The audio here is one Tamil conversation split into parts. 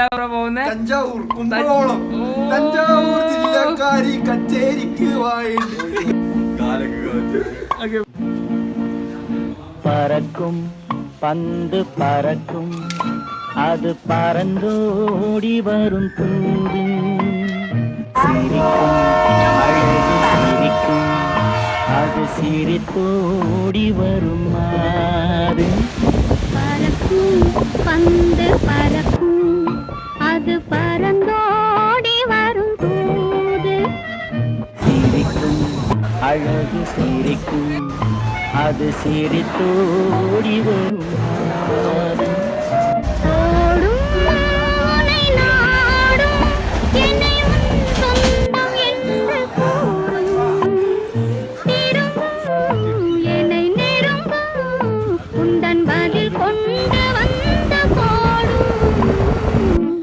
തഞ്ചാവൂർ കുമ്പകോണം തഞ്ചാവൂർ ജില്ലക്കാരി കച്ചേരിക്ക് பறக்கும் பந்து பறக்கும் அது பறந்தோடி வரும் தூது சிரிக்கும் அழகு சிரிக்கும் அது சிரித்தோடி வரும் மாறு பறக்கும் பந்து பறக்கும் அது பறந்தோடி வரும் தூது சிரிக்கும் அழகு சிரிக்கும் அது சிரித்தோடி வரும் மாறு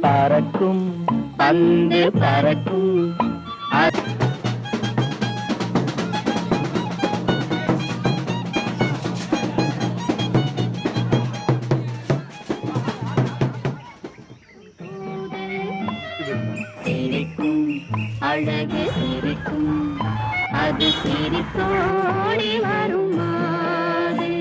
பறக்கும் பந்து பறக்கும் சிரிக்கும் அழகு சிரிக்கும் அது சிரித்தோடி வரும் மாறு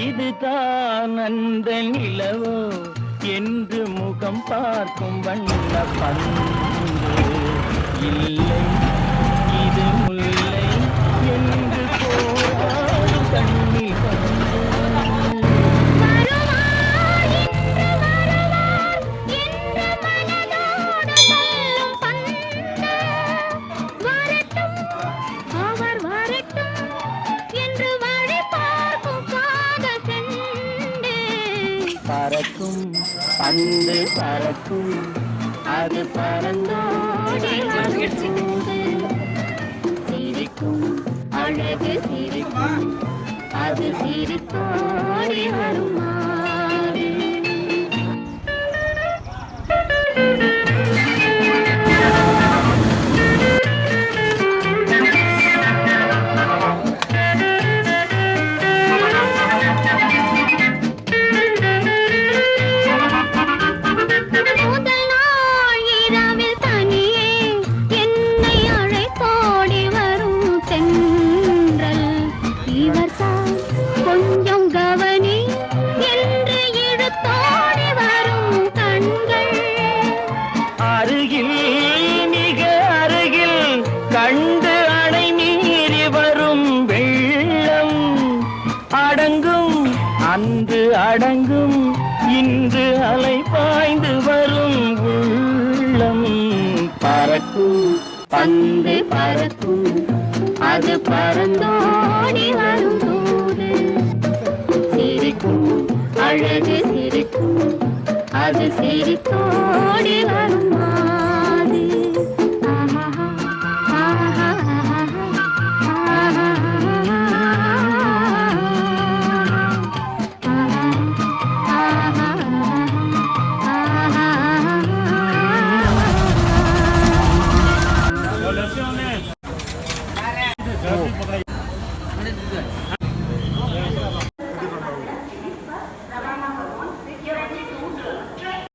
இதுதான் அந்த நிலவோ என்று முகம் பார்க்கும் வண்ண பந்து இல்லை இது முல்லை என்று போராடும் கண்ணில் பறக்கும் பந்து பறக்கும் அது பறந்தோடி சிரிக்கும் அழகு சிரிக்கும் அது சிரித்தோடி வரும் மாறு கொஞ்சம் கவனி என்று இழுத்தோடி வரும் கண்கள் அருகில் மிக அருகில் கண்டு அணை மீறி வரும் வெள்ளம் அடங்கும் அன்று அடங்கும் இன்று அலை பாய்ந்து வரும் உள்ளம் பறக்கும் பந்து பறக்கும் அது பறந்தோடி வரும் தூது சிரிக்கும் அழகு சிரிக்கும் அது சிரித்தோடி வரும்